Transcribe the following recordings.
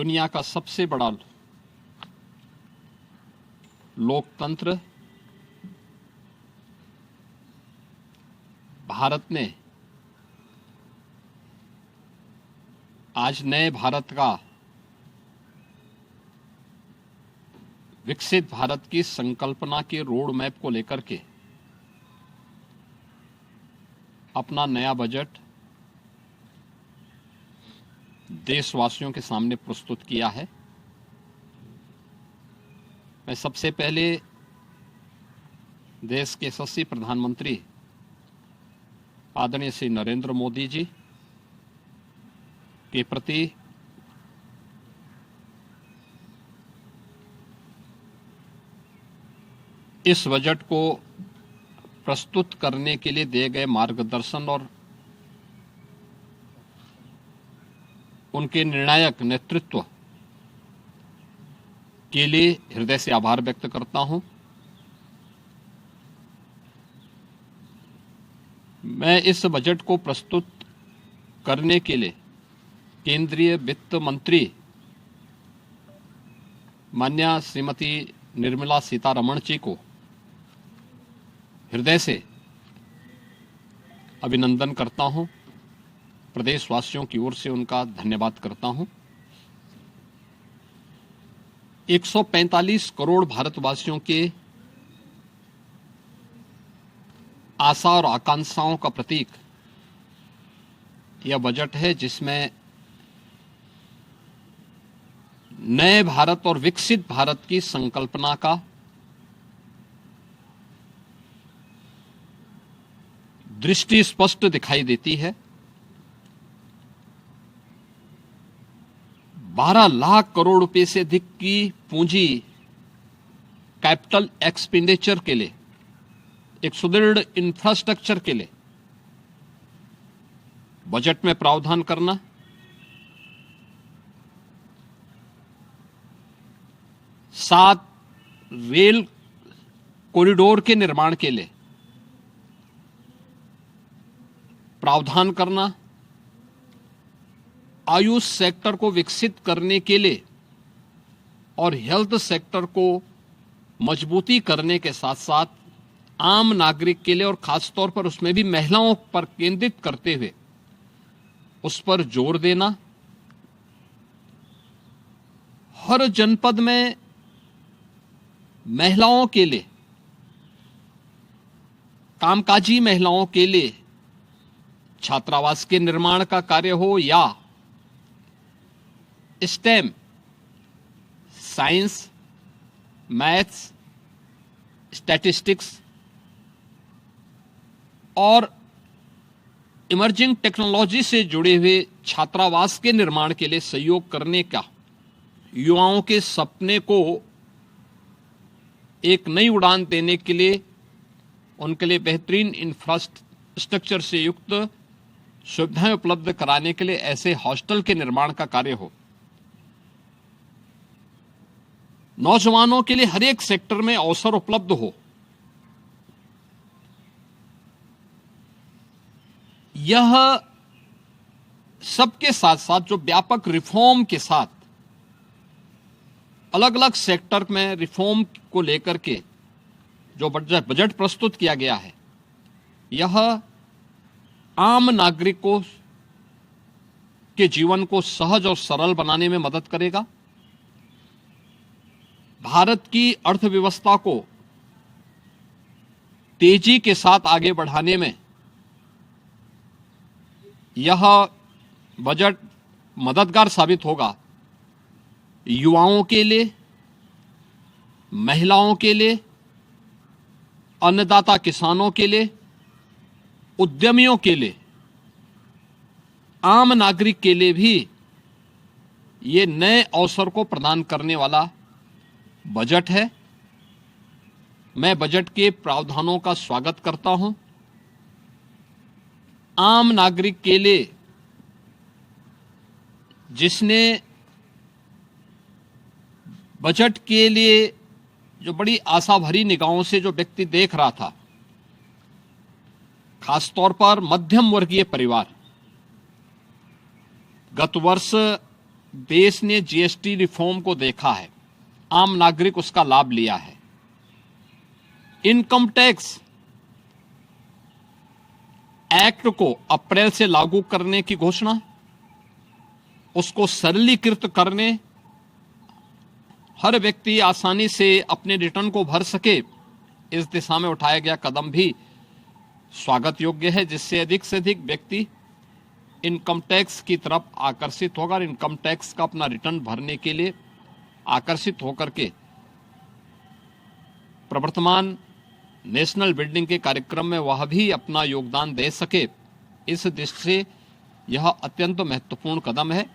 दुनिया का सबसे बड़ा लोकतंत्र भारत ने आज नए भारत का, विकसित भारत की संकल्पना के रोड मैप को लेकर के अपना नया बजट देशवासियों के सामने प्रस्तुत किया है। मैं सबसे पहले देश के यशस्वी प्रधानमंत्री आदरणीय श्री नरेंद्र मोदी जी के प्रति इस बजट को प्रस्तुत करने के लिए दिए गए मार्गदर्शन और उनके निर्णायक नेतृत्व के लिए हृदय से आभार व्यक्त करता हूं। मैं इस बजट को प्रस्तुत करने के लिए केंद्रीय वित्त मंत्री माननीय श्रीमती निर्मला सीतारमण जी को हृदय से अभिनंदन करता हूं। प्रदेशवासियों की ओर से उनका धन्यवाद करता हूं। 145 करोड़ भारतवासियों के आशा और आकांक्षाओं का प्रतीक यह बजट है, जिसमें नए भारत और विकसित भारत की संकल्पना का दृष्टि स्पष्ट दिखाई देती है। 12 लाख करोड़ रुपए से अधिक की पूंजी कैपिटल एक्सपेंडिचर के लिए, एक सुदृढ़ इंफ्रास्ट्रक्चर के लिए बजट में प्रावधान करना, सात रेल कॉरिडोर के निर्माण के लिए प्रावधान करना, आयुष सेक्टर को विकसित करने के लिए और हेल्थ सेक्टर को मजबूती करने के साथ साथ आम नागरिक के लिए और खासतौर पर उसमें भी महिलाओं पर केंद्रित करते हुए उस पर जोर देना, हर जनपद में महिलाओं के लिए, कामकाजी महिलाओं के लिए छात्रावास के निर्माण का कार्य हो या स्टेम, साइंस, मैथ्स, स्टैटिस्टिक्स और इमर्जिंग टेक्नोलॉजी से जुड़े हुए छात्रावास के निर्माण के लिए सहयोग करने का, युवाओं के सपने को एक नई उड़ान देने के लिए उनके लिए बेहतरीन इंफ्रास्ट्रक्चर से युक्त सुविधाएं उपलब्ध कराने के लिए ऐसे हॉस्टल के निर्माण का कार्य हो, नौजवानों के लिए हर एक सेक्टर में अवसर उपलब्ध हो, यह सबके साथ साथ जो व्यापक रिफॉर्म के साथ अलग अलग सेक्टर में रिफॉर्म को लेकर के जो बजट प्रस्तुत किया गया है, यह आम नागरिकों के जीवन को सहज और सरल बनाने में मदद करेगा। भारत की अर्थव्यवस्था को तेजी के साथ आगे बढ़ाने में यह बजट मददगार साबित होगा। युवाओं के लिए, महिलाओं के लिए, अन्नदाता किसानों के लिए, उद्यमियों के लिए, आम नागरिक के लिए भी ये नए अवसर को प्रदान करने वाला बजट है। मैं बजट के प्रावधानों का स्वागत करता हूं। आम नागरिक के लिए, जिसने बजट के लिए जो बड़ी आशा भरी निगाहों से जो व्यक्ति देख रहा था, खासतौर पर मध्यम वर्गीय परिवार, गत वर्ष देश ने जीएसटी रिफॉर्म को देखा है, आम नागरिक उसका लाभ लिया है। इनकम टैक्स एक्ट को अप्रैल से लागू करने की घोषणा, उसको सरलीकृत करने, हर व्यक्ति आसानी से अपने रिटर्न को भर सके, इस दिशा में उठाया गया कदम भी स्वागत योग्य है, जिससे अधिक से अधिक व्यक्ति इनकम टैक्स की तरफ आकर्षित होगा और इनकम टैक्स का अपना रिटर्न भरने के लिए आकर्षित होकर के प्रवर्तमान नेशनल बिल्डिंग के कार्यक्रम में वह भी अपना योगदान दे सके। इस दृष्टि से यह अत्यंत महत्वपूर्ण कदम है।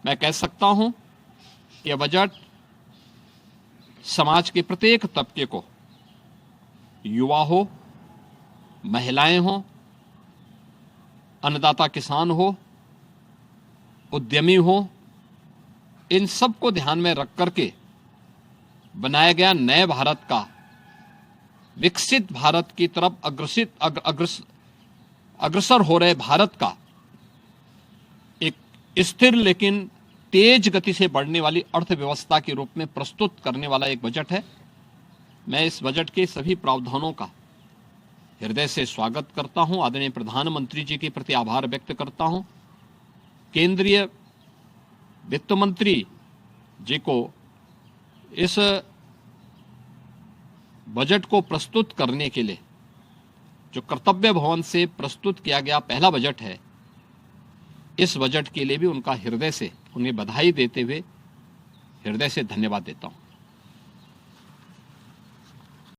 मैं कह सकता हूं, यह बजट समाज के प्रत्येक तबके को, युवा हो, महिलाएं हो, अन्नदाता किसान हो, उद्यमी हो, इन सब को ध्यान में रख करके बनाया गया नए भारत का, विकसित भारत की तरफ अग्रसर हो रहे भारत का एक स्थिर लेकिन तेज गति से बढ़ने वाली अर्थव्यवस्था के रूप में प्रस्तुत करने वाला एक बजट है। मैं इस बजट के सभी प्रावधानों का हृदय से स्वागत करता हूं। आदरणीय प्रधानमंत्री जी के प्रति आभार व्यक्त करता हूं। केंद्रीय वित्त मंत्री जी को इस बजट को प्रस्तुत करने के लिए, जो कर्तव्य भवन से प्रस्तुत किया गया पहला बजट है, इस बजट के लिए भी उनका हृदय से उन्हें बधाई देते हुए हृदय से धन्यवाद देता हूं।